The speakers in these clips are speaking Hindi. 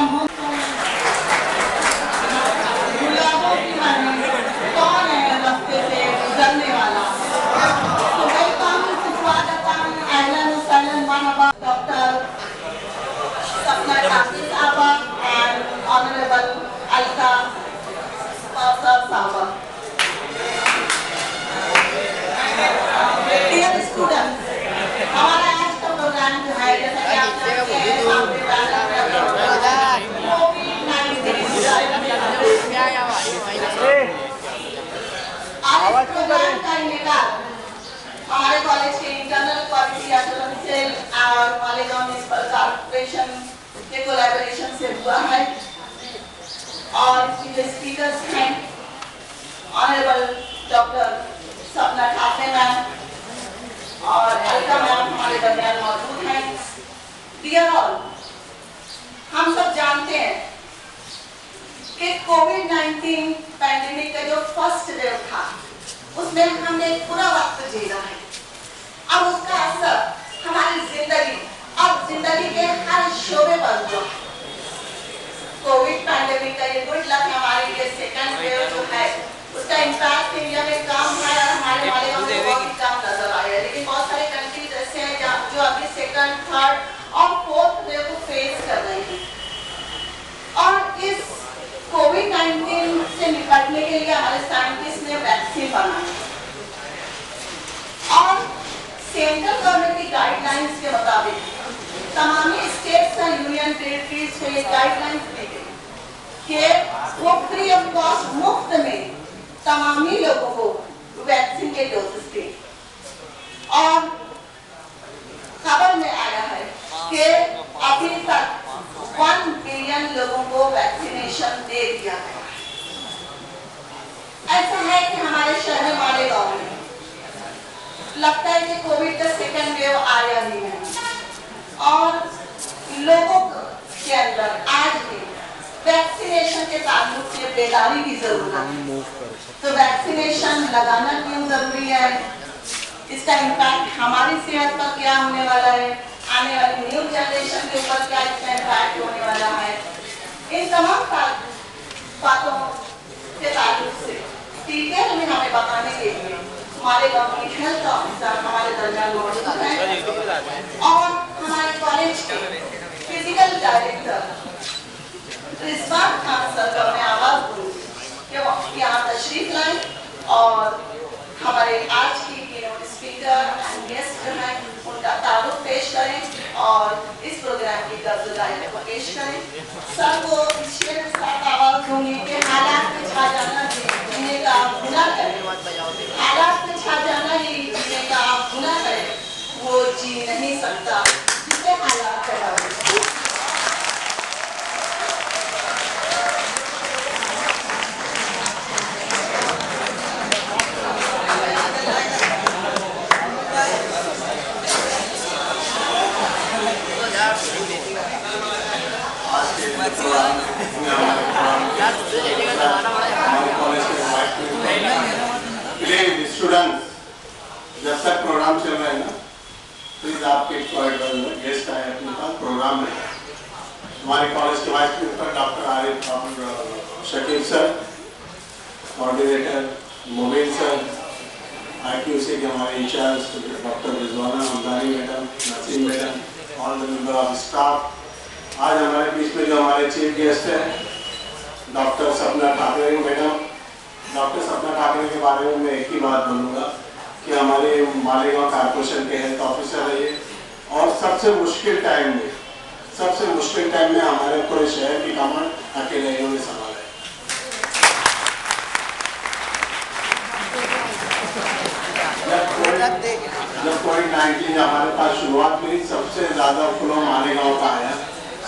Welcome home. गुलाबों की रानी कौन है रास्ते से गुजरने वाला। तो वेलकम, स्वागतम, अहलन व सहलन, मरहबा डॉक्टर सपना टाकी साहबा एंड ऑनरेबल अलका साहबा। डियर स्टूडेंट्स, हमारा आज का प्रोग्राम जो है जैसा कि आप जानते हैं सामने आज प्रोग्राम का इनेकार हमारे कॉलेज के इंटरनल क्वालिटी एश्योरेंस सेल और मालेगांव म्युनिसिपल कॉर्पोरेशन के कोलैबोरेशन से हुआ है और इसके स्पीकर्स हैं ऑनरेबल डॉक्टर सपना ठाकरे मैम और अलका मैम हमारे दरमियान मौजूद हैं। डियर ऑल, हम सब जानते हैं कि कोविड-19 पैंडेमिक का जो फर्स्ट वेव था उसमें हमने पूरा वक्त झेला है। अब उसका असर हमारी जिंदगी और जिंदगी के हर शोबे पर हुआ। कोविड पैंडेमिक का ये गुड लक हमारे लिए सेकंड वेव जो है उसका इम्पैक्ट इंडिया में कम है और हमारे मालेगांव में बहुत ही कम नजर आया है। लेकिन बहुत सारे कंट्रीज ऐसे हैं जो अभी सेकंड, थर्ड और फोर्थ वेव को फेस कर रहे हैं। और इस कोविड-19 से निपटने के लिए हमारे साइंटिस्ट ने वैक्सीन बनाई और सेंट्रल गवर्नमेंट की गाइडलाइंस के मुताबिक तमाम स्टेट्स और यूनियन टेरिटरीज को ये गाइडलाइंस दी गई कि वो फ्री ऑफ कॉस्ट मुफ्त में तमामी लोगों को वैक्सीन के डोजेस दें। और खबर में आया है कि अभी तक 1 बिलियन लोगों को वैक्सीनेशन दे दिया गया। ऐसा है कि हमारे शहर मालेगांव में लगता है कि कोविड का सेकंड वेव आया ही है और लोगों के अंदर आज भी वैक्सीनेशन के ताल्लुक से बेदारी की जरूरत है। तो वैक्सीनेशन लगाना क्यों जरूरी है, इसका इम्पैक्ट हमारी सेहत पर क्या होने वाला है, आने वाली न्यू जनरेशन के ऊपर क्या इसका इम्पैक्ट होने वाला है, इन तमाम बातों के ताल्लुक से डिटेल में हमें बताने के लिए हमारे गांव की हेल्थ ऑफिसर हमारे दरमियान मौजूद हैं और हमारे कॉलेज के physical director Rizwan Khan sir का मैं आवाज दूंगी कि वो यहाँ तशरीफ लाएं और हमारे आज की कीनोट स्पीकर एंड गेस्ट जो हैं उनका तारुफ पेश करें और इस प्रोग्राम की गर्दाई में पेश करें। सर को इसलिए साथ आवाज दूंगी कि हालात में छा जाना जीने का आप गुनाह करें, हालात में छा जाना ही जीने का आप गुनाह करें, वो जी नहीं सकता जिससे हालात पैदा होते हैं। स्टूडेंट्स, जब तक प्रोग्राम चल रहा है ना, प्लीज आपके गेस्ट आए अपने पास प्रोग्राम में। हमारे कॉलेज के vice principal doctor Arif Shakeel sir, coordinator Mobin sir, IQC के हमारे incharge doctor Rizwana Hamdani madam, Naseem madam, all the member of staff. आज हमारे बीच में जो हमारे चीफ गेस्ट हैं डॉक्टर सपना ठाकरे मैडम। डॉक्टर सपना ठाकरे के बारे में मैं एक ही बात बोलूँगा कि हमारे मालेगांव कॉर्पोरेशन के हेल्थ ऑफिसर है ये और सबसे मुश्किल टाइम में हमारे पूरे शहर की कमान अकेले इन्होंने संभाला है। जब कोविड-19 हमारे पास शुरुआत हुई सबसे ज़्यादा फ्लो मालेगांव का आया,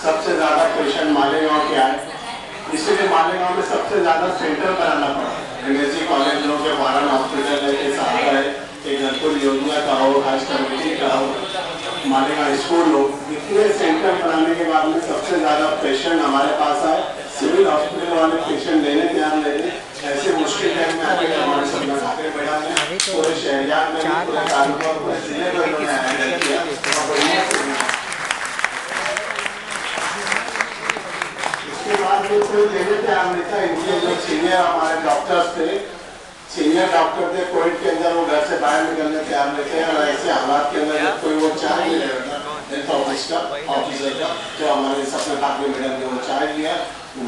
सबसे ज़्यादा पेशेंट मालेगांव के आए, इसीलिए मालेगांव में सबसे ज़्यादा सेंटर बनाना पड़ा। एनएसजी कॉलेज हो के वारान हॉस्पिटल है के सहारा है, एक घनपुर योजना का हो, हाई कम्युनिटी का हो, मालेगांव स्कूल हो, इतने सेंटर बनाने के बाद में सबसे ज़्यादा पेशेंट हमारे पास आए। सिविल हॉस्पिटल वाले पेशेंट लेने ध्यान देने ऐसे मुश्किल टाइम में आगे हमारे सपना ठाकरे मैडम ने पूरे शहरियात में पूरे तालुका पूरे जिले में उन्होंने हैंडल किया। भी कोई लेने तैयार नहीं था। इनके जो सीनियर हमारे डॉक्टर्स थे, सीनियर डॉक्टर थे, कोविड के अंदर वो घर से बाहर निकलने तैयार नहीं थे। और ऐसे हालात के अंदर जब कोई वो चाय ले रहा था हेल्थ ऑफिस का ऑफिसर का, जो हमारे सपने काफी मैडम ने वो चाय लिया,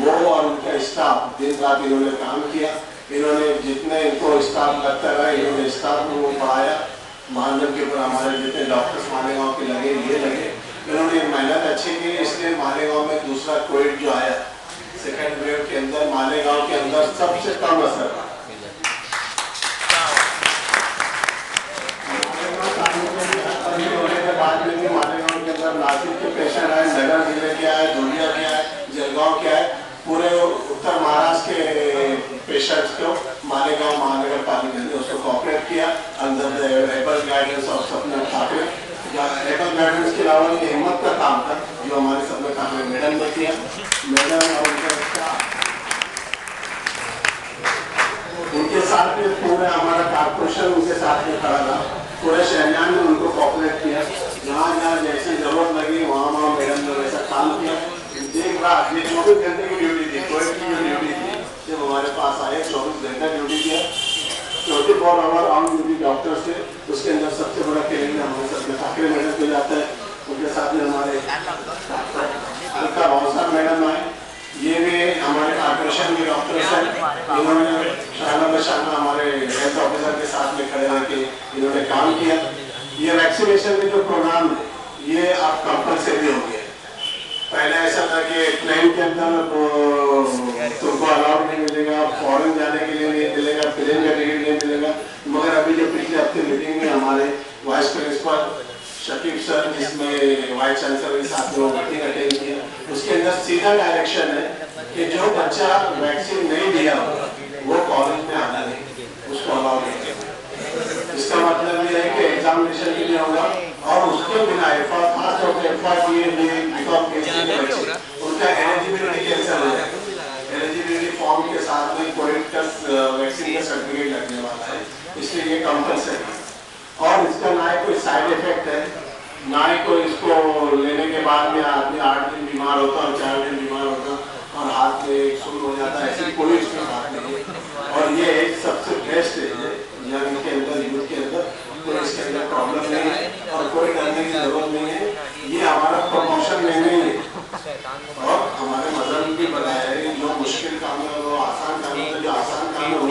वो और उनका स्टाफ दिन रात इन्होंने काम किया। इन्होंने जितने इनको स्टाफ लगता रहा, इन्होंने स्टाफ को बढ़ाया। मानव के ऊपर हमारे जितने डॉक्टर्स मालेगांव के लगे, ये लगे, इन्होंने मेहनत अच्छी की। इसलिए मालेगांव में दूसरा कोविड जो आया सेकेंड वेव के अंदर, मालेगांव के अंदर सबसे कम असर रहा। होने के बाद में भी मालेगांव के अंदर नासिक के पेशेंट आए, नगर जिले के आए, धुलिया के आए, जलगांव के आए, पूरे उत्तर महाराष्ट्र के पेशेंट्स को मालेगांव महानगर पालिका ने उसको कोऑपरेट किया अंदर एबल गाइडेंस ऑफ सपना ठाकरे। एबल गाइडेंस के अलावा ये हिम्मत का काम था जो हमारे सपना ठाकरे मैडम ने किया। मैडम और उनके साथ में पूरे हमारा कॉर्पोरेशन उनके साथ में खड़ा रहा। पूरे शहरियान ने उनको कोऑपरेट किया। जहाँ जहाँ जैसी जरूरत लगी वहाँ मैडम ने वैसा काम किया। देख रहा ये 24 घंटे की ड्यूटी थी, कोविड की जो ड्यूटी थी जब हमारे पास आए 24 घंटा ड्यूटी किया। 24 आवर ऑन ड्यूटी डॉक्टर से, उसके अंदर सबसे बड़ा क्रेडिट हमारे सपना ठाकरे मैडम को जाता है। उनके साथ में हमारे अलका भावसार मैडम आए, ये भी हमारे कॉर्पोरेशन के डॉक्टर्स हैं। इन्होंने शाना बशाना हमारे हेल्थ ऑफिसर के साथ में खड़े होकर इन्होंने काम किया। ये वैक्सीनेशन के जो प्रोग्राम है ये अब कंपलसरी हो गया। पहले ऐसा था कि प्लेन के अंदर तुमको अलाउड नहीं मिलेगा, फॉरेन जाने के लिए नहीं मिलेगा, प्लेन का टिकट नहीं मिलेगा। मगर अभी जो पिछले हफ्ते मीटिंग में हमारे वाइस प्रिंसिपल शकीब सर, जिसमें वाइस चांसलर के साथ में मीटिंग अटेंड किया, उसके अंदर सीधा डायरेक्शन है कि जो बच्चा वैक्सीन नहीं लिया होगा वो कॉलेज में आना नहीं, उसको अलाउ नहीं करेगा। इसका मतलब ये है कि एग्जामिनेशन भी नहीं होगा और उसके बिना उनका एलिजिबिलिटी कैंसिल हो जाएगा। एलिजिबिलिटी फॉर्म के साथ में कोविड का वैक्सीन का सर्टिफिकेट लगने वाला है, इसलिए ये कंपलसरी है। और इसका ना ही कोई साइड इफेक्ट है, ना ही कोई इसको लेने के बाद में आदमी 8 दिन बीमार होता और 4 दिन बीमार होता और हाथ में शुरू हो जाता है, ऐसी कोई इसमें बात नहीं है। और ये एक सबसे बेस्ट है यंग के अंदर, यूथ के अंदर कोई इसके अंदर प्रॉब्लम नहीं है और कोई डरने की जरूरत नहीं है। ये हमारा प्रमोशन नहीं है और हमारे मजहब भी बताया है जो मुश्किल काम है वो आसान काम है, जो आसान काम है वो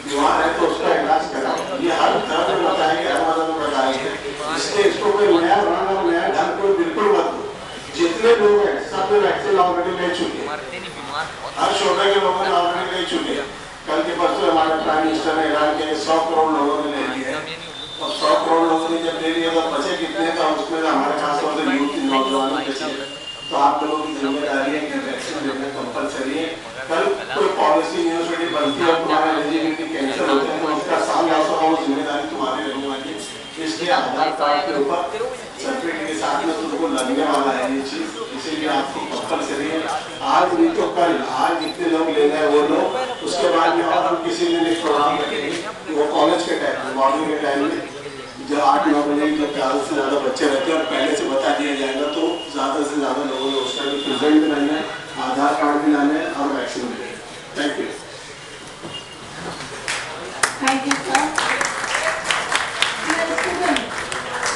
बीमार है तो उसका इलाज कराओ। ये हर धर्म में बताएंगे, हर मजहब में बताएंगे। इसलिए इसको कोई नया रंग और नया ढंग कोई बिल्कुल मत दो। जितने लोग हैं सब वैक्सीन ऑलरेडी ले चुके हैं, हर शोबे के लोगों ने ऑलरेडी ले चुके हैं। कल के परसों हमारे प्राइम मिनिस्टर ने ऐलान किया 100 करोड़ लोगों ने ले लिया है। और 100 करोड़ लोगों ने जब ले लिया तो बचे कितने, तो उसमें हमारे खासतौर से यूथ नौजवानों के लिए तो आप लोगों की जिम्मेदारी है कि वैक्सीन लेना कंपलसरी है। कल कोई पॉलिसी यूनिवर्सिटी बनती है और तुम्हारे एलिजिबिलिटी कैंसिल होते हैं तो उसका साल लॉस वो जिम्मेदारी तुम्हारी रहने वाली है। इसलिए आधार कार्ड के ऊपर सर्टिफिकेट के साथ में तुमको लगने वाला है ये चीज, इसीलिए आपको कंपलसरी है। आज नहीं तो कल, आज जितने लोग ले गए वो लोग, उसके बाद में और हम किसी दिन एक प्रोग्राम रखेंगे वो कॉलेज के टाइम में, मॉर्निंग के टाइम में जो 8-9 बजे जब ज़्यादा से ज़्यादा बच्चे रहते हैं और पहले से बता दिया जाएगा तो ज़्यादा से ज़्यादा लोगों ने उसका भी प्रेजेंट भी रहना है, आधार कार्ड भी लाना है और वैक्सीन भी लेना है। Thank you. Thank you, sir. Dear students,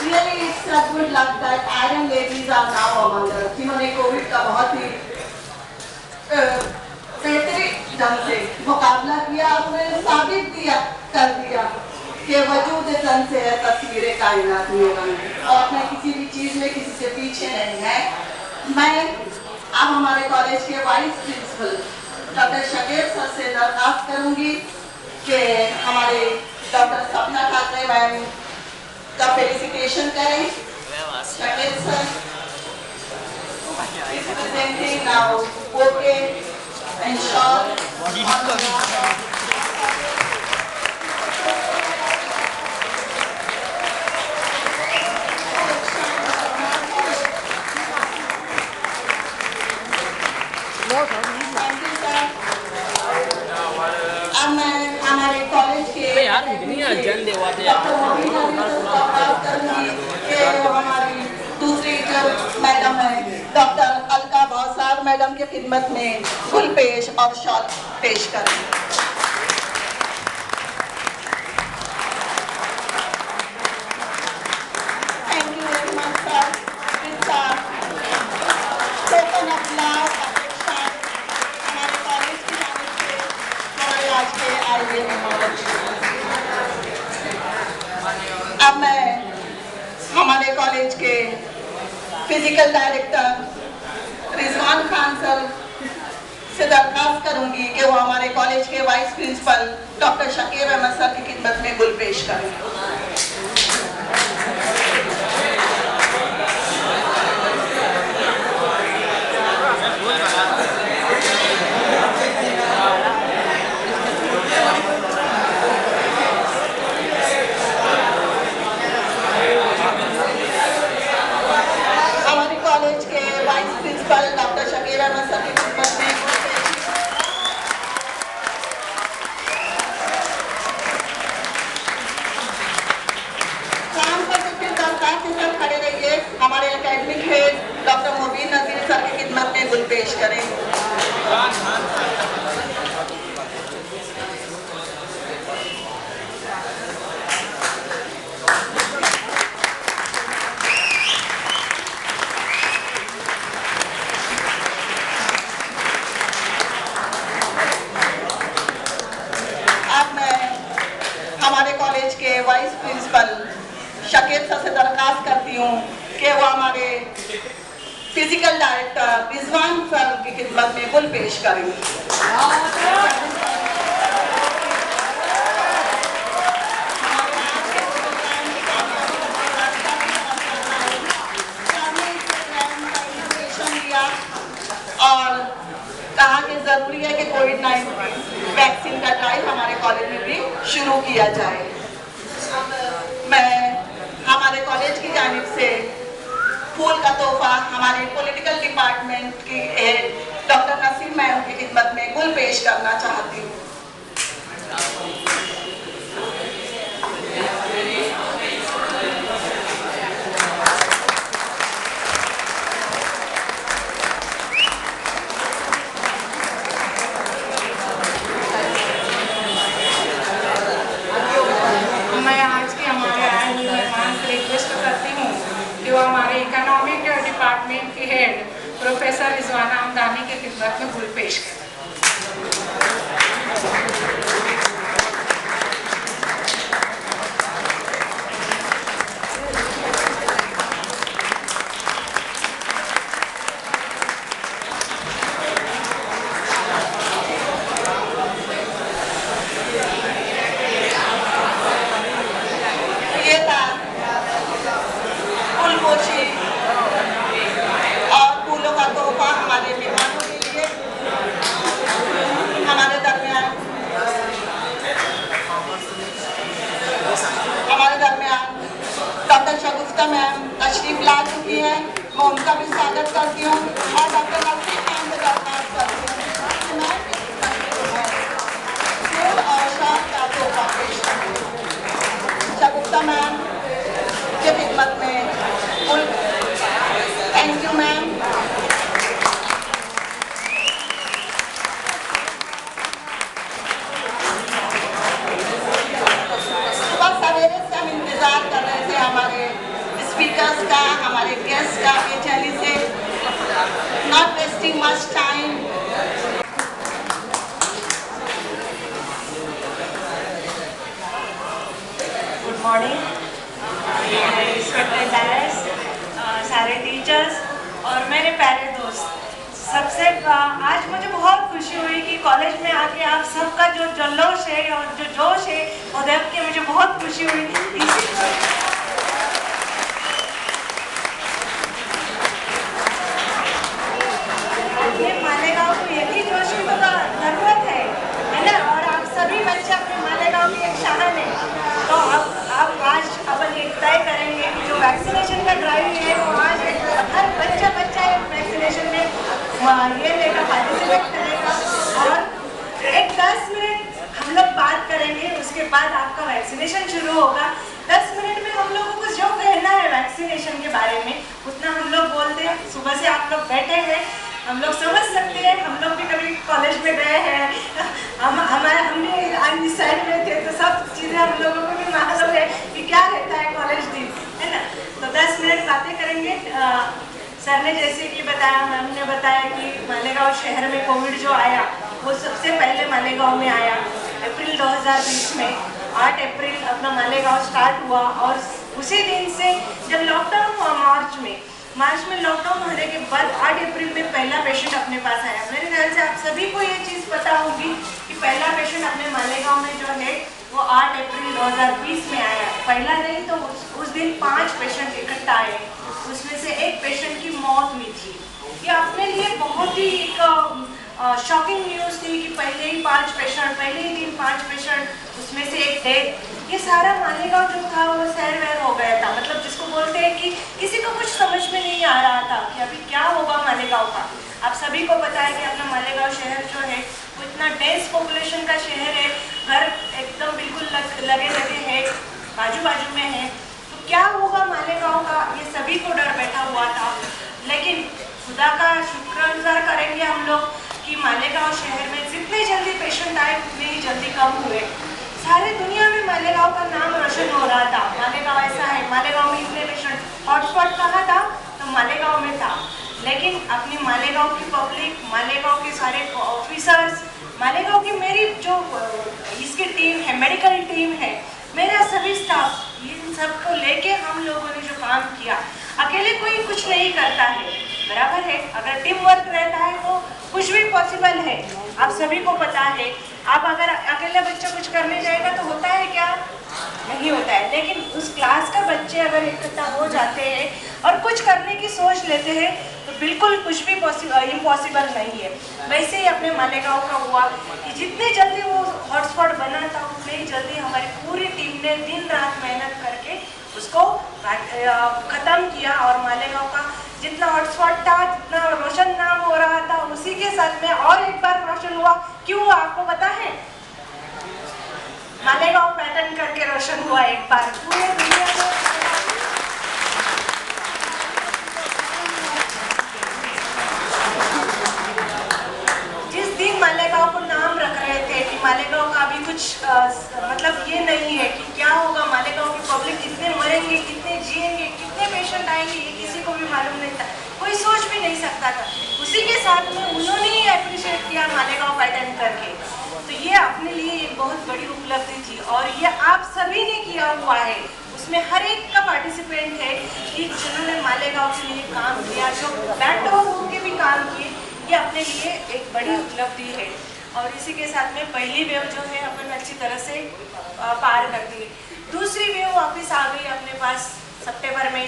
really it's a good luck that Iron ladies are now among us. जिन्होंने कोविड का बहुत ही बेहतरीन ढंग से मुकाबला किया, उन्होंने साबित कर दिया कि वजूद तन से है तस्वीरें कायनात में और मैं किसी भी चीज में किसी से पीछे नहीं है। मैं अब हमारे कॉलेज के vice principal doctor Shakeeb sir से दरखास्त करूंगी कि हमारे डॉक्टर सपना ठाकरे मैम का फेलिसिटेशन करें। Shakib sir is presenting now bouquet and shawl. अब मैं हमारे कॉलेज के हमारी दूसरी जो मैडम है डॉक्टर अलका भावसार और मैडम की खिदमत में फुल पेश और शॉट पेश करें। Thank you very much sir. Token of love affection हमारे कॉलेज की जानिब से हमारे आज के आए हुए मेहमान। अब मैं हमारे कॉलेज के physical director Rizwan Khan sir से दरख्वास्त करूंगी कि वो हमारे कॉलेज के vice principal doctor Shakir Ahmed sir की खिदमत में गुल पेश करें। डॉक्टर शकीर अहमद सर की खिदमत में काम कर सकते दरख्वास्त के साथ खड़े रहिए। हमारे एकेडमिक हेड डॉक्टर मोबीन नजीर सर की खिदमत में गुल पेश करें। हमारे कॉलेज के वाइस प्रिंसिपल शकीर सर से दरख्वास्त करती हूँ कि वो हमारे फिजिकल डायरेक्टर रिजवान सर की खिदमत में गुल पेश करेंगे। और कहा कि जरूरी है कि कोविड-19 वैक्सीन का ड्राइव हमारे कॉलेज में भी शुरू किया जाए। मैं हमारे कॉलेज की जानिब से फूल का तोहफा हमारे पॉलिटिकल डिपार्टमेंट की डॉक्टर नसीम मैम की खिदमत में गुल पेश करना चाहती हूँ। हमारे इकोनॉमिक डिपार्टमेंट के हेड प्रोफेसर रिजवाना हमदानी के खिदमत में गुल पेश करें। मैम तशरीफ ला चुकी हैं, मैं उनका भी स्वागत करती हूँ और डॉक्टर नसीम मैम से दरख्वास्त करती हूँ और शाह का तोहफा पेश करें। शगुफ्ता मैम की खिदमत में फुल। Thank you ma'am. सुबह सवेरे से हम इंतजार कर रहे थे हमारे स्पीकर्स का, हमारे गेस्ट का बेचैनी से। Not wasting much time. Good morning सारे टीचर्स और मेरे प्यारे दोस्त, सबसे आज मुझे बहुत खुशी हुई कि कॉलेज में आके आप सबका जो जल्लोश है और जो जोश है वो देख के मुझे बहुत खुशी हुई। ये मालेगांव को यही जोश की तो जरूरत है ना। और आप सभी बच्चे अपने मालेगांव की एक शान है। तो अब आज अपन ये तय करेंगे कि जो वैक्सीनेशन का ड्राइव है वो आज हर बच्चा वैक्सीनेशन में ये लेकर पार्टिसिपेट करेगा और एक 10 मिनट हम लोग बात करेंगे। उसके बाद आपका वैक्सीनेशन शुरू होगा। 10 मिनट में हम लोगों को जो कहना है वैक्सीनेशन के बारे में उतना हम लोग बोलते हैं। सुबह से आप लोग बैठे हैं, हम लोग समझ सकते हैं, हम लोग भी कभी कॉलेज में गए हैं, हम भी इस साइड में थे, तो सब चीज़ें हम लोगों को भी मालूम है कि क्या रहता है कॉलेज दिन, है ना। तो 10 मिनट बातें करेंगे। सर ने जैसे कि बताया, मैम ने बताया कि मालेगांव शहर में कोविड जो आया वो सबसे पहले मालेगांव में आया अप्रैल 2020 में। 8 अप्रैल अपना मालेगांव स्टार्ट हुआ और उसी दिन से जब लॉकडाउन हुआ मार्च में लॉकडाउन होने के बाद 8 अप्रैल में पहला पेशेंट अपने पास आया। मेरे ख्याल से आप सभी को ये चीज़ पता होगी कि पहला पेशेंट अपने मालेगांव में जो है वो 8 अप्रैल 2020 में आया। पहला नहीं तो उस दिन 5 पेशेंट इकट्ठा आए, उसमें से एक पेशेंट की मौत हुई थी। ये अपने लिए बहुत ही एक शॉकिंग न्यूज़ थी कि पहले ही 5 पेशेंट, पहले ही दिन 5 पेशेंट, उसमें से एक डेथ। ये सारा मालेगांव जो था वो सैर वैर हो गया था, मतलब जिसको बोलते हैं कि किसी को कुछ समझ में नहीं आ रहा था कि अभी क्या होगा मालेगांव का। आप सभी को पता है कि अपना मालेगांव शहर जो है वो इतना डेंस पॉपुलेशन का शहर है, घर एकदम बिल्कुल लगे लगे है, बाजू बाजू में है, तो क्या होगा मालेगांव का, ये सभी को डर बैठा हुआ था। लेकिन खुदा का शुक्रगुजार करेंगे हम लोग कि मालेगांव शहर में जितने जल्दी पेशेंट आए उतने ही जल्दी कम हुए। सारे दुनिया में मालेगांव का नाम रोशन हो रहा था, मालेगांव ऐसा है, मालेगांव में इतने पेशेंट, हॉटस्पॉट कहाँ था तो मालेगांव में था। लेकिन अपनी मालेगांव की पब्लिक, मालेगांव के सारे ऑफिसर्स, मालेगांव की मेरी जो इसकी टीम है, मेडिकल टीम है, मेरा सभी स्टाफ, इन सबको लेके हम लोगों ने जो काम किया, अकेले कोई कुछ नहीं करता है, बराबर है। अगर टीम वर्क रहता है तो कुछ भी पॉसिबल है, आप सभी को पता है। आप अगर अकेले बच्चा कुछ करने जाएगा तो होता है क्या, नहीं होता है। लेकिन उस क्लास का बच्चे अगर इकट्ठा हो जाते हैं और कुछ करने की सोच लेते हैं तो बिल्कुल कुछ भी इम्पॉसिबल नहीं है। वैसे ही अपने मालेगांव का हुआ कि जितने जल्दी वो हॉटस्पॉट बना था उतने ही जल्दी हमारी पूरी टीम ने दिन रात मेहनत करके उसको ख़त्म किया। और मालेगांव का जितना हॉटस्पॉट था, जितना रोशन नाम हो रहा था, उसी के साथ में और एक बार रोशन हुआ। क्यों आपको पता है? मालेगांव पैटर्न करके रोशन हुआ एक बार पूरे दुनिया में। जिस दिन मालेगांव को नाम रख रहे थे कि मालेगांव का अभी कुछ मतलब ये नहीं है कि क्या होगा, मालेगांव की पब्लिक कितने मरेंगे, कितने जिएंगे, कितने पेशेंट आएंगे, ये किसी को भी मालूम नहीं था, कोई सोच भी नहीं सकता था। उसी के साथ में उन्होंने ही अप्रिशिएट किया मालेगांव पैटर्न करके, तो ये अपने लिए एक बहुत बड़ी उपलब्धि थी। और ये आप सभी ने किया हुआ है, उसमें हर एक का पार्टिसिपेंट है कि जिन्होंने मालेगांव के लिए काम किया, जो बैकडोर होकर भी काम किए, ये अपने लिए एक बड़ी उपलब्धि है। और इसी के साथ में पहली वेव जो है अपन अच्छी तरह से पार कर दी। दूसरी वेव वापस आ गई अपने पास सितंबर में,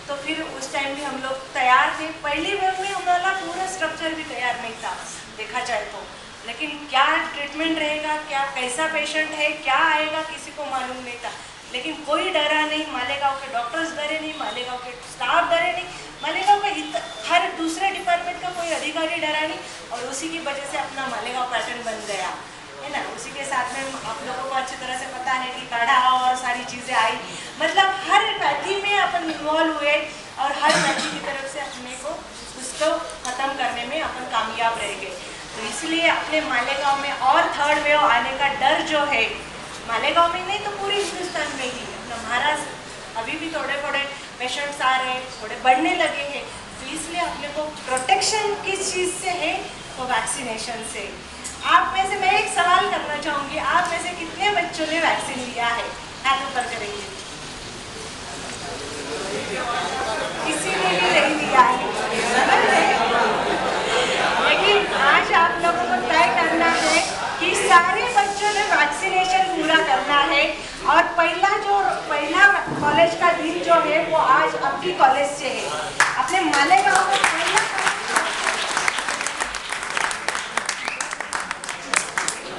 तो फिर उस टाइम भी हम लोग तैयार थे। पहली वेव में हमारा पूरा स्ट्रक्चर भी तैयार नहीं था देखा जाए तो, लेकिन क्या ट्रीटमेंट रहेगा, क्या कैसा पेशेंट है, क्या आएगा, किसी को मालूम नहीं था। लेकिन कोई डरा नहीं, मालेगांव के डॉक्टर्स डरे नहीं, मालेगांव के स्टाफ डरे नहीं, मालेगांव का हर दूसरे डिपार्टमेंट का कोई अधिकारी डरा नहीं। और उसी की वजह से अपना मालेगांव पैटर्न बन गया, है ना। उसी के साथ में आप लोगों को अच्छी तरह से पता है कि काढ़ा और सारी चीज़ें आई, मतलब हर पैथी में अपन इन्वॉल्व हुए और हर पैथी की तरफ से अपने को उसको ख़त्म करने में अपन कामयाब रह गए। तो इसलिए अपने मालेगांव में और थर्ड वेव आने का डर जो है, मालेगांव में नहीं तो पूरे हिंदुस्तान में ही, अपना महाराष्ट्र अभी भी थोड़े थोड़े पेशेंट्स आ रहे हैं, थोड़े बढ़ने लगे हैं। तो इसलिए अपने को प्रोटेक्शन किस चीज़ से है, तो वैक्सीनेशन से। आप में से मैं एक सवाल करना चाहूँगी, आप में से कितने बच्चों ने वैक्सीन लिया है? हाथ ऊपर करेंगे। किसी ने भी नहीं लिया है, लेकिन आज आप लोगों को तय करना है कि सारे बच्चों ने वैक्सीनेशन पूरा करना है। और पहला कॉलेज का दिन जो है वो आज आपकी कॉलेज से है। अपने मालेगांव में पहला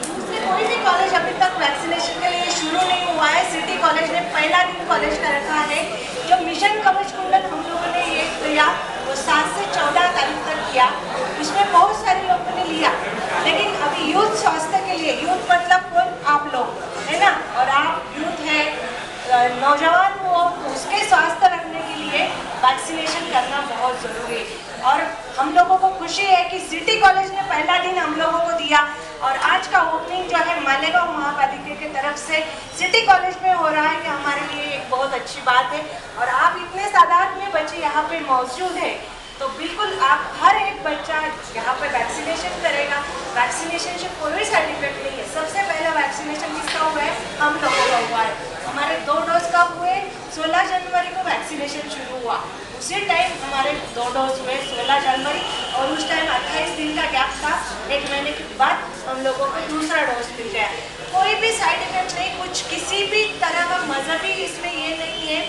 दूसरे कोई भी कॉलेज अभी तक वैक्सीनेशन के लिए शुरू नहीं हुआ है। सिटी कॉलेज ने पहला दिन कॉलेज का रखा है। जो मिशन कवच कुंडल हम लोगों ने ये किया वो 7 से 14 तारीख तक किया, उसमें बहुत सारे लोगों ने लिया। लेकिन अभी यूथ स्वास्थ्य के लिए, यूथ मतलब कौन, आप लोग है ना, और आप यूथ है, नौजवान हो, उसके स्वास्थ्य रखने के लिए वैक्सीनेशन करना बहुत ज़रूरी है। और कि सिटी कॉलेज ने पहला दिन हम लोगों को दिया और आज का ओपनिंग जो है मालेगांव महापालिका की तरफ से सिटी कॉलेज में हो रहा है, कि हमारे लिए एक बहुत अच्छी बात है। और आप इतने तादाद में बच्चे यहाँ पे मौजूद है, तो बिल्कुल आप हर एक बच्चा यहाँ पे वैक्सीनेशन करेगा। वैक्सीनेशन से कोई साइड इफेक्ट नहीं है। सबसे पहला वैक्सीनेशन किसका हुआ है? हम लोगों का हुआ है। हमारे 2 डोज कब हुए? 16 जनवरी को वैक्सीनेशन शुरू हुआ, उसी टाइम हमारे 2 डोज हुए 16 जनवरी, और उस टाइम 28 दिन का गैप था। 1 महीने के बाद हम लोगों को दूसरा डोज मिल गया। कोई भी साइड इफेक्ट नहीं, कुछ किसी भी तरह का मजहबी इसमें ये नहीं है।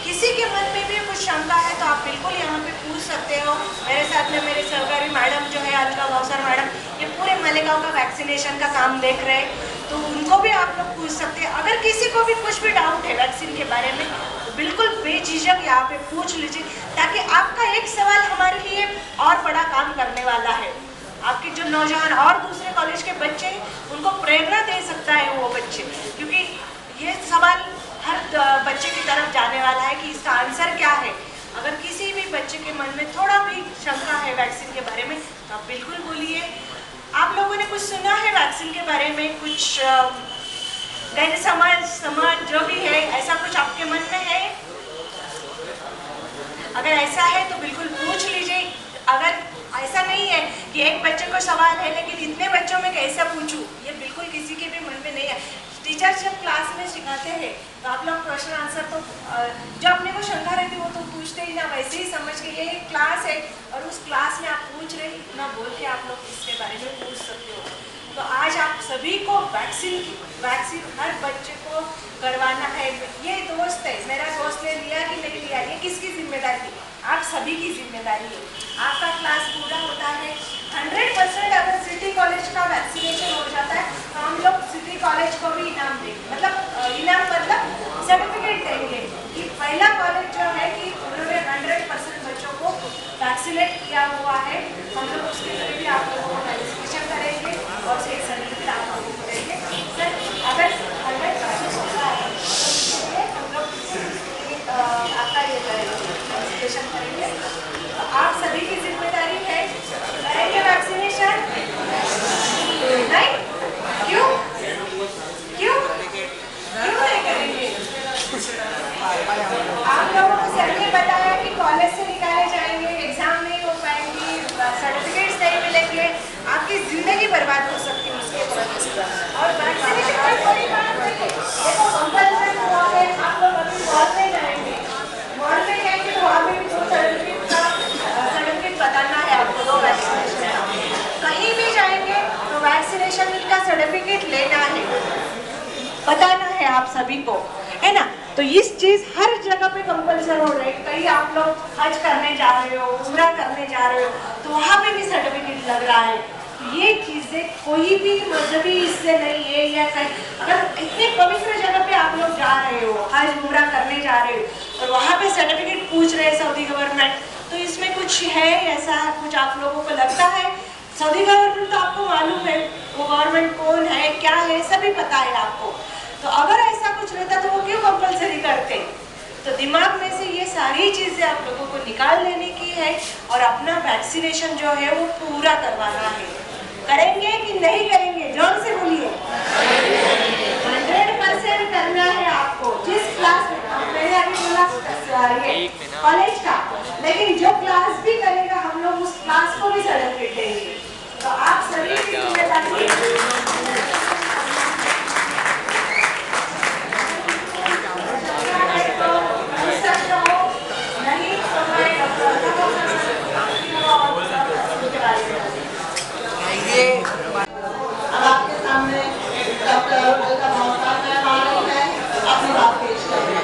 किसी के मन में भी कुछ शंका है तो आप बिल्कुल यहाँ पे पूछ सकते हो। मेरे साथ में मेरे सहकारी मैडम जो है अलका भावसर मैडम, ये पूरे मालेगांव का वैक्सीनेशन का काम देख रहे हैं, तो उनको भी आप लोग पूछ सकते हैं। अगर किसी को भी कुछ भी डाउट है वैक्सीन के बारे में तो बिल्कुल बेझिझक यहाँ पे पूछ लीजिए, ताकि आपका एक सवाल हमारे लिए और बड़ा काम करने वाला है। आपके जो नौजवान और दूसरे कॉलेज के बच्चे हैं उनको प्रेरणा दे सकता है वो बच्चे, क्योंकि ये सवाल हर बच्चे की तरफ जाने वाला है कि इसका आंसर क्या है। अगर किसी भी बच्चे के मन में थोड़ा भी शंका है वैक्सीन के बारे में तो आप बिल्कुल बोलिए। आप लोगों ने कुछ सुना है वैक्सीन के बारे में, कुछ गैर समाज जो भी है, ऐसा कुछ आपके मन में है? अगर ऐसा है तो बिल्कुल पूछ लीजिए। अगर ऐसा नहीं है कि एक बच्चे को सवाल है लेकिन इतने बच्चों में कैसे पूछूं, ये बिल्कुल किसी के भी मन में नहीं है। टीचर जब क्लास में सिखाते हैं तो आप लोग प्रश्न आंसर तो जो अपने को शंका रहती है वो तो पूछते ही ना, वैसे ही समझ के ये एक क्लास है और उस क्लास में आप पूछ रहे इतना बोल के आप लोग इसके बारे में पूछ सकते हो। तो आज आप सभी को वैक्सीन हर बच्चे को करवाना है। ये दोस्त है, मेरा दोस्त ने लिया कि नहीं लिया, ये किसकी जिम्मेदारी? आप सभी की जिम्मेदारी है। आपका क्लास पूरा होता है 100%। अगर सिटी कॉलेज का वैक्सीनेशन हो जाता है तो हम लोग सिटी कॉलेज को भी इनाम देंगे, मतलब सर्टिफिकेट देंगे कि पहला कॉलेज जो है कि उन्होंने 100% बच्चों को वैक्सीनेट किया हुआ है। हम लोग उसके लिए भी आप लोगों को वैक्सीनेशन करेंगे और उसके सर्टिफिकेट आप लोगों को देंगे। सर अगर 100% होता है तो हम लोग आपका ये करेंगे, वैक्सीनेशन करेंगे। तो आप सभी की जिम्मेदारी है, करेंगे वैक्सीनेशन? नहीं? क्यों नहीं करेंगे? आप लोगों को सर ने बताया कि कॉलेज से निकाले जाएंगे, एग्जाम नहीं हो पाएंगी, सर्टिफिकेट्स नहीं मिलेंगे, आपकी जिंदगी बर्बाद हो सकती है उसके बाद। और वैक्सीनेशन कोई बड़ी बात नहीं है, देखो कंपल्सरी हुआ है। आप लोग अभी मॉल में जाएंगे तो वहाँ पे भी 2 सर्टिफिकेट बताना है आपको, 2 वैक्सीनेशन। कहीं भी जाएंगे तो वैक्सीनेशन का सर्टिफिकेट लेना है, बताना है आप सभी को, है ना? तो इस चीज हर जगह पे कंपल्सरी हो रही है। कहीं आप लोग हज करने जा रहे हो, उम्रा करने जा रहे हो तो वहाँ पे भी सर्टिफिकेट लग रहा है। ये चीजें कोई भी मजहबी इससे नहीं है, या कहीं अगर इतने पवित्र जगह पे आप लोग जा रहे हो, हज उम्रा करने जा रहे हो और वहाँ पे सर्टिफिकेट पूछ रहे हैं सऊदी गवर्नमेंट, तो इसमें कुछ है ऐसा कुछ आप लोगों को लगता है? सऊदी गवर्नमेंट तो आपको मालूम है वो गवर्नमेंट कौन है, क्या है, सभी पता है आपको। तो अगर ऐसा कुछ रहता तो वो क्यों कंपलसरी करते? तो दिमाग में से ये सारी चीजें आप लोगों को निकाल लेने की है और अपना वैक्सीनेशन जो है वो पूरा करवाना है। करेंगे कि नहीं करेंगे? जोर से बोलिए। 100% करना है आपको। जिस क्लास में मैंने अभी बोला कॉलेज का, लेकिन जो क्लास भी करेगा हम लोग उस क्लास को भी सर्टिफिकेट देंगे। तो आप सभी की जिम्मेदारी अब आपके सामने डॉक्टर अलका भावसर मैम आ रही है, अपनी बात पेश करेंगे।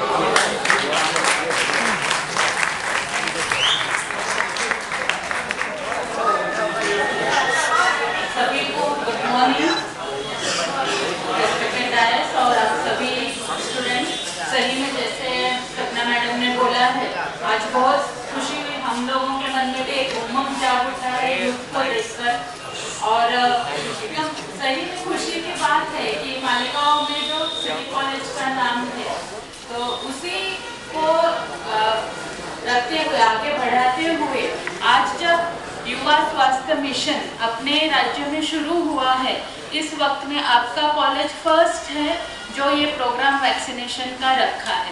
युवा स्वास्थ्य मिशन अपने राज्य में शुरू हुआ है, इस वक्त में आपका कॉलेज फर्स्ट है जो ये प्रोग्राम वैक्सीनेशन का रखा है।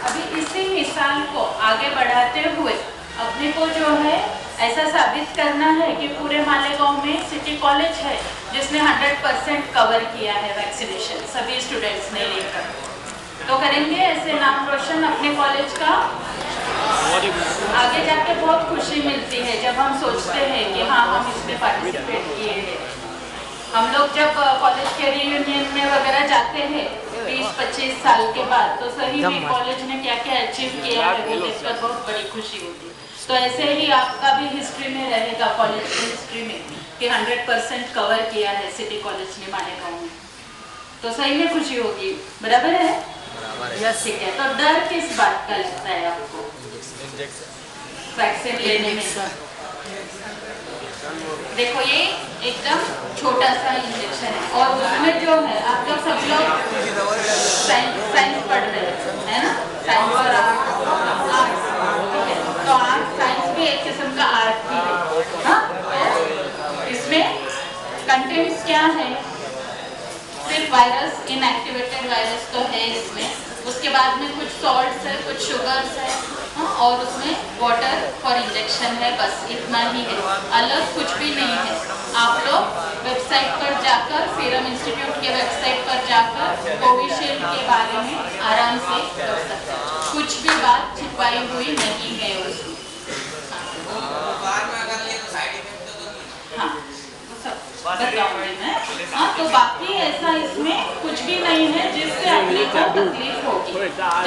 अभी इसी मिसाल को आगे बढ़ाते हुए अपने को जो है ऐसा साबित करना है कि पूरे मालेगांव में सिटी कॉलेज है जिसने 100% कवर किया है वैक्सीनेशन सभी स्टूडेंट्स ने लेकर। तो करेंगे ऐसे नाम रोशन अपने कॉलेज का। आगे जाके बहुत खुशी मिलती है जब हम सोचते हैं कि हाँ हम इसमें पार्टिसिपेट किए हैं। हम लोग जब कॉलेज के रियूनियन में वगैरह जाते हैं 20-25 साल के बाद, तो सही में कॉलेज ने क्या क्या अचीव किया है वो देखकर बहुत बड़ी खुशी होती है। तो ऐसे ही आपका भी हिस्ट्री में रहेगा, कॉलेज की हिस्ट्री में, कि 100% कवर किया है सिटी कॉलेज ने मालेगांव में। तो सही में खुशी होगी, बराबर है? यस, ठीक है। तो डर किस बात का लगता है आपको वैक्सीन लेने में? देखो ये एकदम छोटा सा इंजेक्शन है और उसमें जो है आप लोग सब लोग साइंस पढ़ रहे हैं ना, साइंस और आर्ट। तो आर्ट साइंस भी एक किस्म का आर्ट ही है। हाँ, तो इसमें कंटेंट्स क्या है? सिर्फ वायरस, इनएक्टिवेटेड वायरस तो है इसमें, उसके बाद में कुछ सॉल्ट्स है, कुछ शुगर्स है, और उसमें वाटर फॉर इंजेक्शन है, बस इतना ही है, अलग कुछ भी नहीं है। आप लोग वेबसाइट पर जाकर, सीरम इंस्टीट्यूट के वेबसाइट पर जाकर कोविशील्ड के बारे में आराम से कर सकते हैं, कुछ भी बात छिपाई हुई नहीं है उसमें। हाँ, बताऊंगी मैं। हाँ, तो बाकी ऐसा इसमें कुछ भी नहीं है जिससे अपने को तकलीफ होगी।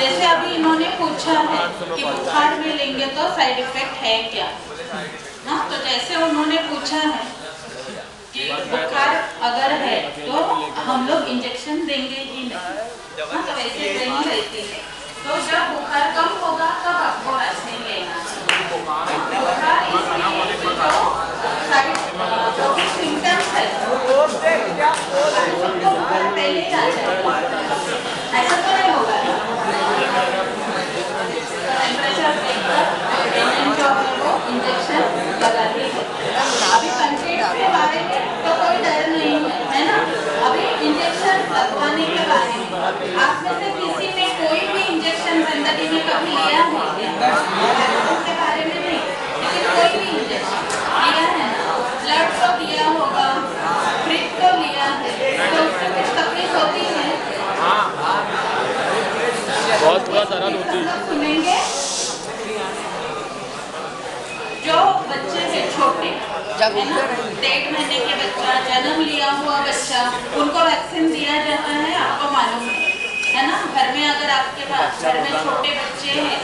जैसे अभी इन्होंने पूछा है कि बुखार में लेंगे तो साइड इफेक्ट है क्या? हाँ, तो जैसे उन्होंने पूछा है कि बुखार अगर है तो हम लोग इंजेक्शन देंगे ही नहीं। हाँ, तो वैसे नहीं रहती है। तो जब बुखार कम होगा तब आपको वैक्सीन लेना है। बुखार इसलिए साइड सिम्टम्स है, पहले ही आ जाएगा, ऐसा तो नहीं होगा ना। टेम्परेचर देखकर जो है वो इंजेक्शन लगाते हैं। अभी कंटेंट के बारे में तो कोई डर नहीं है ना। अभी इंजेक्शन लगवाने के बारे में आप में से किसी ने कोई भी इंजेक्शन जिंदगी में कभी लिया है? उसके बारे में नहीं, लेकिन कोई भी इंजेक्शन लिया है ना, ब्लड तो दिया होगा, प्रिक तो लिया है, तो उससे कुछ तकलीफ होती है? बहुत दर्द होती है। सुनेंगे जो बच्चे हैं छोटे, है ना, 1.5 महीने के बच्चा, जन्म लिया हुआ बच्चा, उनको वैक्सीन दिया जाता है, आपको मालूम है ना। घर में अगर आपके पास घर में छोटे बच्चे हैं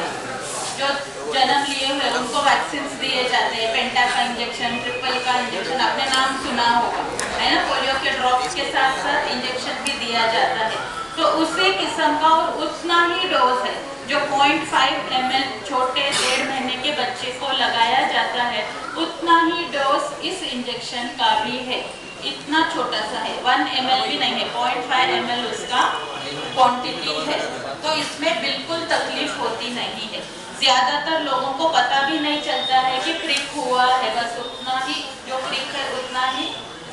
जो जन्म लिए हुए, उनको वैक्सीन दिए जाते हैं, पेंटा का इंजेक्शन, ट्रिपल का इंजेक्शन, आपने नाम सुना होगा, है ना। पोलियो के ड्रॉप्स के साथ साथ इंजेक्शन भी दिया जाता है। तो उसी किस्म का और उतना ही डोज है जो 0.5 ml छोटे 1.5 महीने के बच्चे को लगाया जाता है, उतना ही डोज इस इंजेक्शन का भी है। इतना छोटा सा है, 1 ml भी नहीं है, 0.5 ml उसका क्वांटिटी है। तो इसमें बिल्कुल तकलीफ होती नहीं है। ज्यादातर लोगों को पता भी नहीं चलता है कि प्रिक हुआ है, बस उतना ही जो प्रिक है उतना ही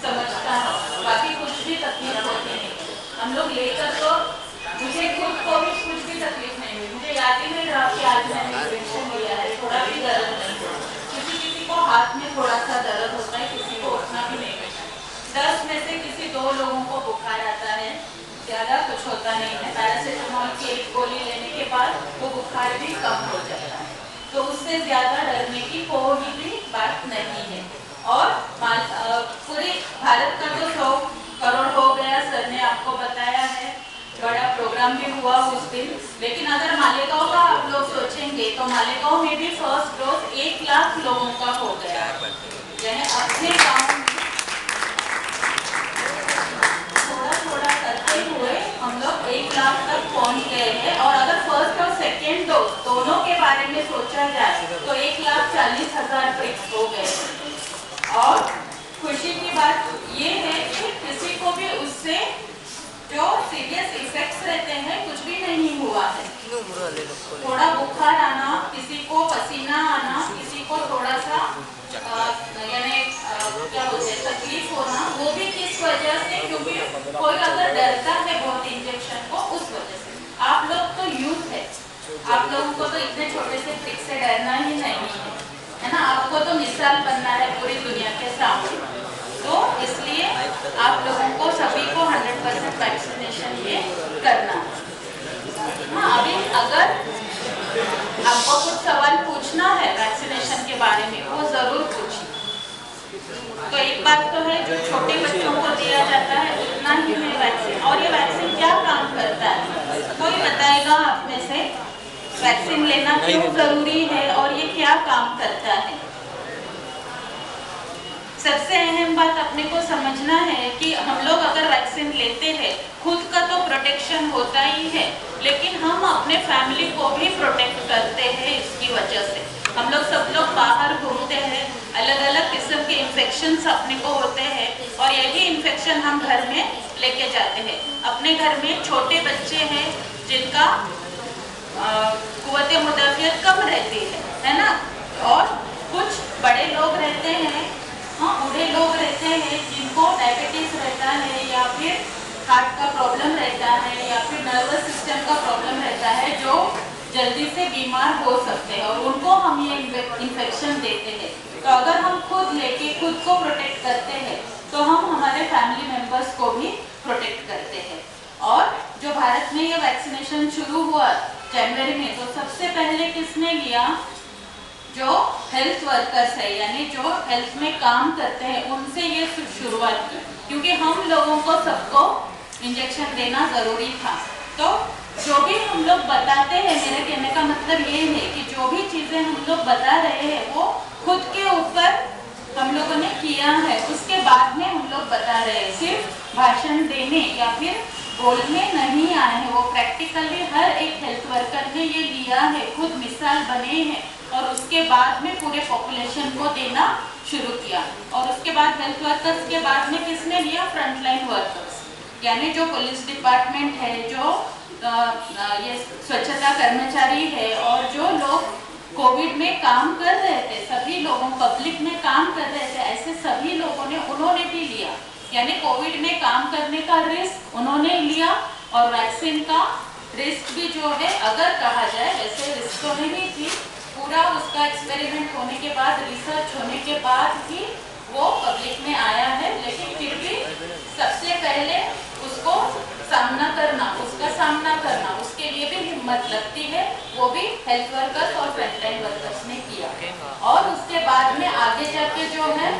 समझता है, बाकी कुछ भी तकलीफ होती नहीं। हम लोग लेकर तो मुझे खुद को भी कुछ भी तकलीफ नहीं हुई, मुझे याद ही नहीं रहा कि आज मैंने इंजेक्शन लिया है, थोड़ा भी दर्द नहीं हुआ। किसी को हाथ में थोड़ा सा दर्द होता है, किसी को उतना भी नहीं होता। 10 में से किसी 2 लोगों को बुखार आता है, ज्यादा कुछ होता नहीं है। पैरासीटामोल की एक गोली लेने के बाद वो बुखार भी कम हो जाता है, तो उससे ज्यादा डरने की कोई भी बात नहीं है। और पूरे भारत का तो 100 करोड़ हो गया, सर ने आपको बताया है, बड़ा प्रोग्राम भी हुआ उस दिन। लेकिन अगर मालेगांव का आप लोग सोचेंगे तो मालेगांव में भी फर्स्ट डोज 1 लाख लोगों का हो गया, यानी अपने गांव में थोड़ा करते हुए हम लोग 1 लाख तक पहुंच गए हैं। और अगर फर्स्ट और सेकेंड डोज दोनों के बारे में सोचा जाए तो 1,40,000 प्रिक्स हो गए। और खुशी की बात ये है कि किसी को भी उससे जो सीरियस इफेक्ट्स रहते हैं कुछ भी नहीं हुआ है। थोड़ा बुखार आना क्योंकि कोई अगर डरता है बहुत इंजेक्शन को, उस वजह से। आप लोग तो यूथ है, आप लोगों को तो इतने छोटे से ट्रिक से डरना ही नहीं है ना। आपको तो मिसाल बनना है पूरी दुनिया के सामने, तो इसलिए आप लोगों को सभी को 100% वैक्सीनेशन ये करना है। हाँ, अभी अगर आपको कुछ सवाल पूछना है वैक्सीनेशन के बारे में, वो जरूर पूछिए। तो एक बात तो है, जो छोटे बच्चों को दिया जाता है उतना ही है वैक्सीन। और ये वैक्सीन क्या काम करता है, कोई बताएगा आप में से? वैक्सीन लेना क्यों जरूरी है और ये क्या काम करता है? सबसे अहम बात अपने को समझना है कि हम लोग अगर वैक्सीन लेते हैं, खुद का तो प्रोटेक्शन होता ही है, लेकिन हम अपने फैमिली को भी प्रोटेक्ट करते हैं। इसकी वजह से हम लोग सब लोग बाहर घूमते हैं, अलग अलग किस्म के इन्फेक्शंस अपने को होते हैं, और यही इन्फेक्शन हम घर में लेके जाते हैं। अपने घर में छोटे बच्चे हैं जिनका कुव्वत मुदाफियत कम रहती है ना, और कुछ बड़े लोग रहते हैं, हाँ, बूढ़े लोग रहते हैं जिनको डायबिटीज रहता है, या फिर हार्ट का प्रॉब्लम रहता है, या फिर नर्वस सिस्टम का प्रॉब्लम रहता है, जो जल्दी से बीमार हो सकते हैं, और उनको हम ये इन्फेक्शन देते हैं। तो अगर हम खुद लेके खुद को प्रोटेक्ट करते हैं, तो हम हमारे फैमिली मेंबर्स को भी प्रोटेक्ट करते हैं। और जो भारत में ये वैक्सीनेशन शुरू हुआ जनवरी में, तो सबसे पहले किसने लिया? जो हेल्थ वर्कर्स है, यानी जो हेल्थ में काम करते हैं, उनसे ये शुरुआत की, क्योंकि हम लोगों को सबको इंजेक्शन देना जरूरी था। तो जो भी हम लोग बताते हैं, मेरे कहने का मतलब ये है कि जो भी चीजें हम लोग बता रहे हैं वो खुद के ऊपर हम लोगों ने किया है, उसके बाद में हम लोग बता रहे हैं। सिर्फ भाषण देने या फिर बोलने नहीं आए हैं, वो प्रैक्टिकली हर एक हेल्थ वर्कर ने ये लिया है, खुद मिसाल बने हैं, और उसके बाद में पूरे पॉपुलेशन को देना शुरू किया। और उसके बाद हेल्थ वर्कर्स के बाद में किसने लिया? फ्रंटलाइन वर्कर्स, यानी जो पुलिस डिपार्टमेंट है, जो ये स्वच्छता कर्मचारी है, और जो लोग कोविड में काम कर रहे थे, सभी लोगों, पब्लिक में काम कर रहे थे, ऐसे सभी लोगों ने, उन्होंने भी लिया। यानी कोविड में काम करने का रिस्क उन्होंने लिया, और वैक्सीन का रिस्क भी जो है, अगर कहा जाए, वैसे रिस्क तो नहीं थी, पूरा उसका एक्सपेरिमेंट होने के बाद, रिसर्च होने के बाद ही वो पब्लिक में आया है, लेकिन फिर भी सबसे पहले उसको सामना करना, उसका सामना करना, उसके लिए भी हिम्मत लगती है, वो भी हेल्थ वर्कर्स और फ्रंटलाइन वर्कर्स ने किया। और उसके बाद में आगे जाके जो है,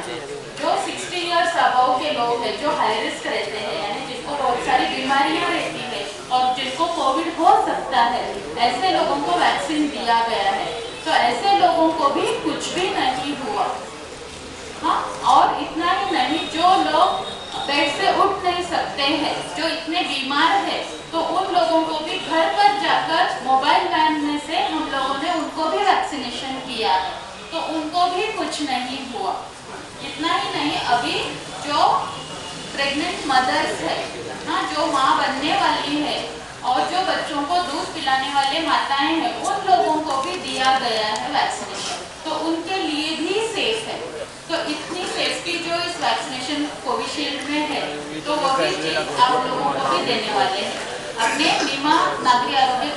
जो 60 इयर्स अबव के लोग हैं, जो हाई रिस्क रहते हैं, यानी जिनको बहुत सारी बीमारियां रहती है और जिनको कोविड हो सकता है, ऐसे लोगों को वैक्सीन दिया गया है। तो ऐसे लोगों को भी कुछ भी नहीं हुआ। हाँ, और इतना ही नहीं, जो लोग बेड से उठ नहीं सकते हैं, जो इतने बीमार हैं, तो उन लोगों को भी घर पर जाकर मोबाइल वैन में से हम लोगों ने उनको भी वैक्सीनेशन किया है, तो उनको भी कुछ नहीं हुआ। इतना ही नहीं, अभी जो प्रेग्नेंट मदर्स है, हाँ, जो माँ बनने वाली है, और जो बच्चों को दूध पिलाने वाले माताएं हैं, उन लोगों को भी दिया गया है वैक्सीनेशन, तो उनके लिए भी सेफ है। तो इतनी सेफ्टी जो इस वैक्सीनेशन कोविशील्ड में है, तो वो भी चीज आप लोगों को भी देने वाले हैं। अपने नीमा नागरिक आरोग्य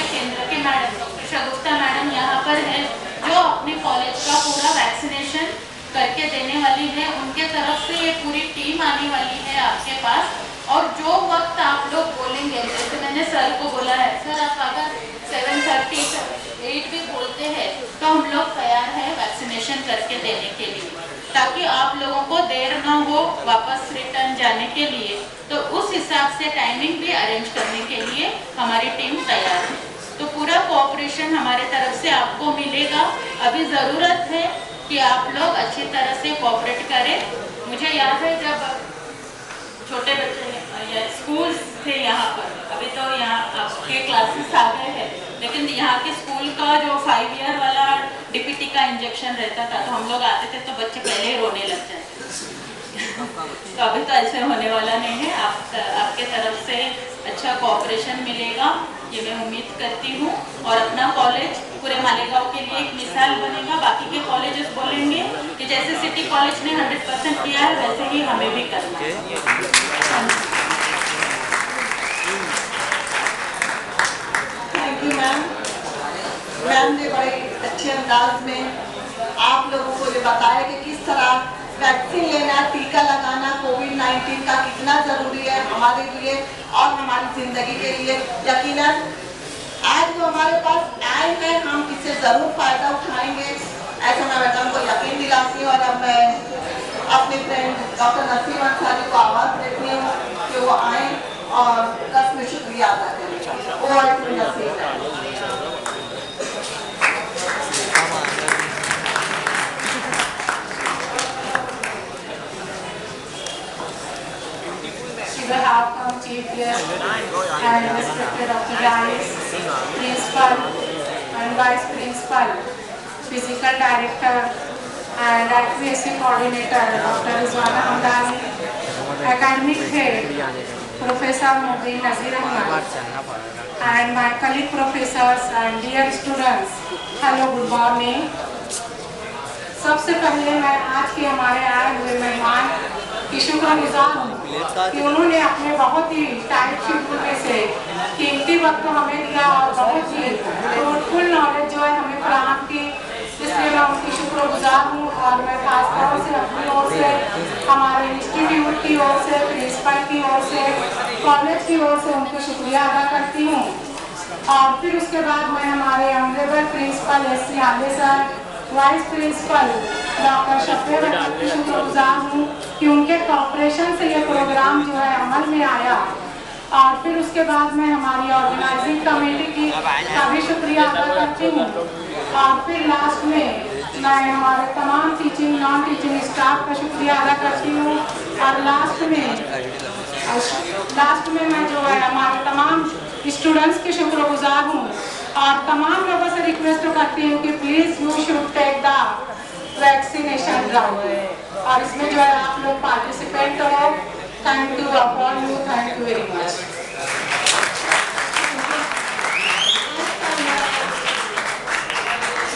केंद्र के मैडम डॉक्टर शगुफ्ता मैडम यहाँ पर है, जो अपने कॉलेज का पूरा वैक्सीनेशन करके देने वाली है। उनके तरफ से ये पूरी टीम आने वाली है आपके पास, और जो वक्त आप लोग बोलेंगे, जैसे मैंने सर को बोला है, सर आप अगर 7:30 8 भी बोलते हैं, तो हम लोग तैयार हैं वैक्सीनेशन करके देने के लिए, ताकि आप लोगों को देर ना हो वापस रिटर्न जाने के लिए। तो उस हिसाब से टाइमिंग भी अरेंज करने के लिए हमारी टीम तैयार है। तो पूरा कोऑपरेशन हमारे तरफ से आपको मिलेगा। अभी ज़रूरत है कि आप लोग अच्छी तरह से कोऑपरेट करें। मुझे याद है जब छोटे बच्चे या स्कूल्स थे यहाँ पर, अभी तो यहाँ आपके क्लासेस आ गए हैं, लेकिन यहाँ के स्कूल का जो 5 ईयर वाला डीपीटी का इंजेक्शन रहता था, तो हम लोग आते थे तो बच्चे पहले ही रोने लग जाते। तो अभी तो ऐसे होने वाला नहीं है। आपके तरफ से अच्छा कोऑपरेशन मिलेगा, ये मैं उम्मीद करती हूँ। और अपना कॉलेज पूरे मालेगांव के लिए एक मिसाल बनेगा। बाकी के कॉलेजेस बोलेंगे कि कि जैसे सिटी कॉलेज ने 100% किया है वैसे ही हमें भी करना है। Thank you ma'am. मैम ने बड़े अच्छे अंदाज में आप लोगों को ये बताया कि किस तरह वैक्सीन लेना, टीका लगाना कोविड-19 का कितना ज़रूरी है हमारे लिए और हमारी ज़िंदगी के लिए। यकीनन आज जो हमारे पास आए हैं हम इससे ज़रूर फ़ायदा उठाएंगे, ऐसा मैं मैडम को यकीन दिलाती हूँ। और अब मैं अपने फ्रेंड डॉक्टर नसीम अंसारी को आवाज़ देती हूँ कि वो आए और दस में शुक्रिया अदा करें। वो आए Naseem. On behalf of Chief Guest and respected Dr. Rais, Principal and Vice Principal, Physical Director and Accuracy Coordinator Dr. Rizwana Hamdani, Academic Head Professor Mubin Nazir Ahmad, and my colleague professors and dear students, hello, good morning. सबसे पहले मैं आज के हमारे आए हुए मेहमान की शुक्रगुजार हूँ कि उन्होंने अपने बहुत ही टाइट शेड्यूल में से कीमती वक्त हमें दिया और बहुत ही फ्रूटफुल नॉलेज जो है हमें फराहम की, इसलिए मैं उनकी शुक्रगुजार हूँ। और मैं खास तौर से अपनी ओर से, हमारे इंस्टीट्यूट की ओर से, प्रिंसिपल की ओर से, कॉलेज की ओर से उनका शुक्रिया अदा करती हूँ। और फिर उसके बाद मैं हमारे ऑनरेबल प्रिंसिपल एस.सी. आले सर, वाइस प्रिंसिपल डॉक्टर शफे की शुक्रगुजार हूँ कि उनके कॉपरेशन से ये प्रोग्राम जो है अमल में आया। और फिर उसके बाद मैं हमारी ऑर्गेनाइजिंग कमेटी का भी शुक्रिया अदा करती हूँ। और फिर लास्ट में मैं हमारे तमाम टीचिंग नॉन टीचिंग स्टाफ का शुक्रिया अदा करती हूँ। और लास्ट में मैं जो है हमारे तमाम स्टूडेंट्स की शुक्रगुजार हूँ और तमाम लोगों से रिक्वेस्ट करती हूँ कि please you should take the vaccination drive और इसमें जो है आप लोग पार्टिसिपेट करो। Thank you all you, thank you very much.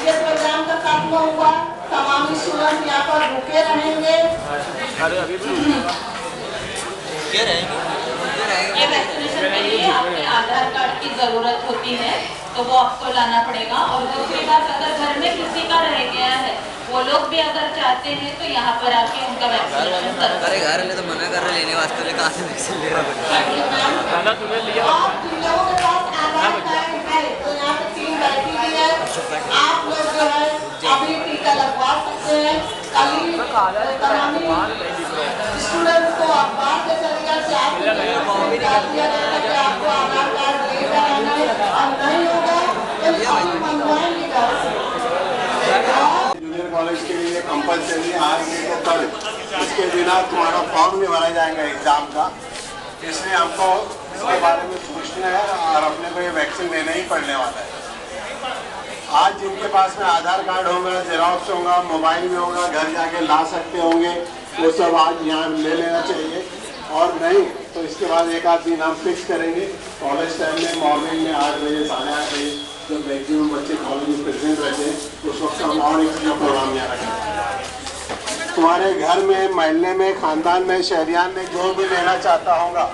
ये प्रोग्राम का खात्मा हुआ, तमाम स्टूडेंट यहाँ पर रुके रहेंगे। ये वैक्सीनेशन के लिए आपके आधार कार्ड की ज़रूरत होती है तो वो आपको लाना पड़ेगा। और दूसरी बात, अगर घर में किसी का रह गया है वो लोग भी अगर चाहते हैं तो यहाँ पर आके उनका वैक्सीनेशन अरे घर ले तो मना कर रहे लेने वास्ते, कहाँ से वैक्सीन ले रहा है? और जिन लोगों के पास आधार कार्ड है तो यहाँ पे 3 बैठी हुई है, आप लोग जो है अभी टीका लगवा सकते हैं। कल तमाम स्टूडेंट्स को अखबार से चलेगा कि आपको आधार कार्ड लेकर आना है और नहीं होगा तो अभी मंगवाएंगे। जूनियर कॉलेज के लिए कंपलसरी आज नहीं तो कल, इसके बिना तुम्हारा फॉर्म नहीं भरा जाएगा एग्जाम का। इसलिए हमको इसके बारे में सोचना है और अपने को ये वैक्सीन लेना ही पड़ने वाला है। आज जिनके पास में आधार कार्ड होगा, जेरॉक्स होगा, मोबाइल में होगा, घर जाके ला सकते होंगे, वो सब आज यहाँ ले लेना चाहिए। और नहीं तो इसके बाद एक आध दिन हम फिक्स करेंगे कॉलेज टाइम में, मॉर्निंग में 8 बजे 8:30 बजे जब मैक्सिमम बच्चे कॉलेज में प्रेजेंट रहते हैं उस वक्त हम और एक प्रोग्राम यहाँ रखेंगे। तुम्हारे घर में, महल्ले में, खानदान में, शहरियान में जो भी लेना चाहता होगा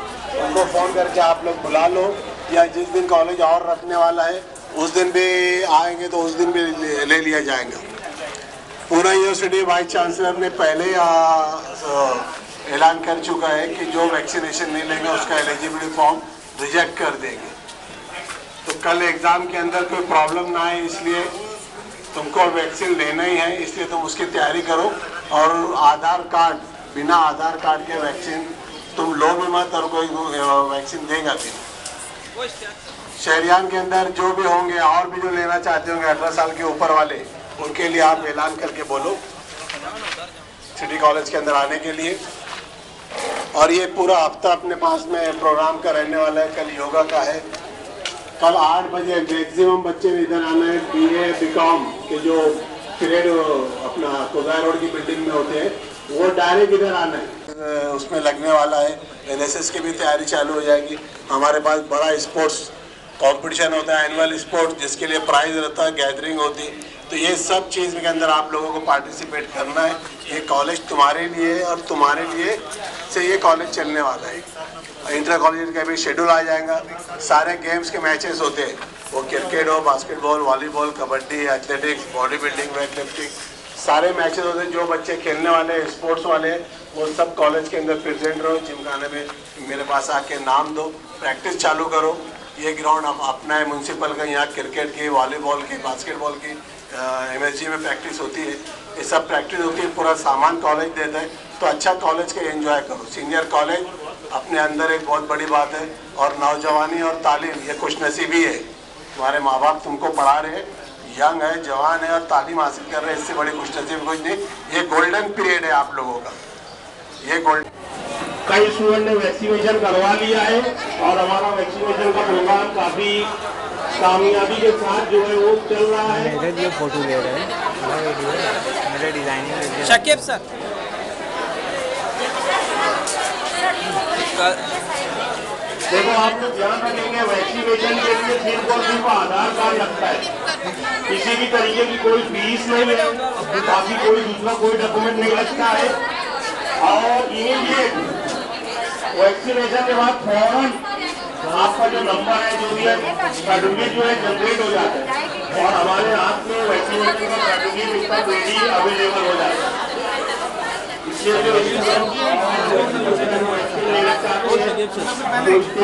उनको फ़ोन करके आप लोग बुला लो, या जिस दिन कॉलेज और रखने वाला है उस दिन भी आएंगे तो उस दिन भी ले लिया जाएगा। पूना यूनिवर्सिटी वाइस चांसलर ने पहले ऐलान कर चुका है कि जो वैक्सीनेशन नहीं लेंगे उसका एलिजिबिलिटी फॉर्म रिजेक्ट कर देंगे। तो कल एग्ज़ाम के अंदर कोई प्रॉब्लम ना आए इसलिए तुमको वैक्सीन लेना ही है, इसलिए तुम उसकी तैयारी करो। और आधार कार्ड, बिना आधार कार्ड के वैक्सीन तुम लो भी मत और कोई वैक्सीन देगा भी। शहरियान के अंदर जो भी होंगे और भी जो लेना चाहते होंगे 18 साल के ऊपर वाले, उनके लिए आप ऐलान करके बोलो सिटी कॉलेज के अंदर आने के लिए। और ये पूरा हफ्ता अपने पास में प्रोग्राम का रहने वाला है। कल योगा का है, कल 8 बजे मैक्सिमम बच्चे ने इधर आना है। BA BCom के जो पीरियड अपना कोदार रोड की बिल्डिंग में होते हैं वो डायरेक्ट इधर आना है, उसमें लगने वाला है। NSS की भी तैयारी चालू हो जाएगी। हमारे पास बड़ा स्पोर्ट्स कंपटीशन होता है, एनुअल स्पोर्ट, जिसके लिए प्राइज रहता है, गैदरिंग होती, तो ये सब चीज़ के अंदर आप लोगों को पार्टिसिपेट करना है। ये कॉलेज तुम्हारे लिए है और तुम्हारे लिए से ये कॉलेज चलने वाला है। इंटर कॉलेज का भी शेड्यूल आ जाएगा, सारे गेम्स के मैचेस होते हैं, वो क्रिकेट हो, basketball, volleyball, kabaddi, athletics, body building, weight lifting, सारे मैचेस होते हैं। जो बच्चे खेलने वाले स्पोर्ट्स वाले वो सब कॉलेज के अंदर प्रेजेंट रहो। जिमखाने में मेरे पास आके नाम दो, प्रैक्टिस चालू करो। ये ग्राउंड हम अपना है म्यूनसिपल का, यहाँ क्रिकेट की, वॉलीबॉल की, बास्केटबॉल की MSG में प्रैक्टिस होती है। ये सब प्रैक्टिस होती है, पूरा सामान कॉलेज देता है। तो अच्छा कॉलेज का एंजॉय करो। सीनियर कॉलेज अपने अंदर एक बहुत बड़ी बात है। और नौजवानी और तालीम, ये खुशनसीबी है। तुम्हारे माँ बाप तुमको पढ़ा रहे हैं, यंग है, जवान है और तालीम हासिल कर रहे हैं, इससे बड़ी खुशनसीबी कुछ नहीं। ये गोल्डन पीरियड है आप लोगों का, ये गोल्डन। कई स्टूडेंट ने वैक्सीनेशन करवा लिया है और हमारा वैक्सीनेशन का प्रोग्राम काफ़ी कामयाबी के साथ जो है वो चल रहा है। मेरे लिए फोटो ले रहे हैं, मेरे डिजाइनिंग शकीब सर, देखो आप लोग ध्यान रखेंगे, वैक्सीनेशन के लिए सिर्फ और सिर्फ आधार कार्ड लगता है, किसी भी तरीके की कोई फीस नहीं है, बाकी कोई दूसरा कोई डॉक्यूमेंट नहीं लगता है। और इमीडिएट वैक्सीनेशन के बाद फौरन आपका जो नंबर है, जो भी है, सर्टिफिकेट जो है जनरेट हो जाता है और हमारे हाथ में वैक्सीनेशन का सर्टिफिकेट इसका रेडी अवेलेबल हो जाता है। इसलिए जो वैक्सीन लेना चाहते हैं तो इसके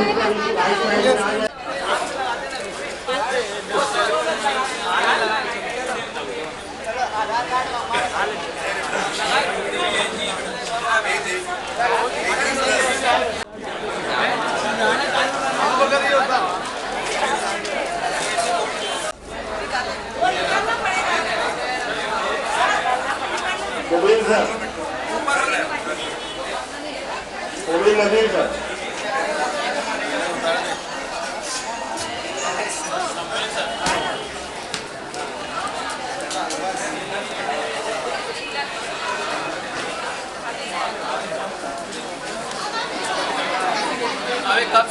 सर नजीर सर अरे कब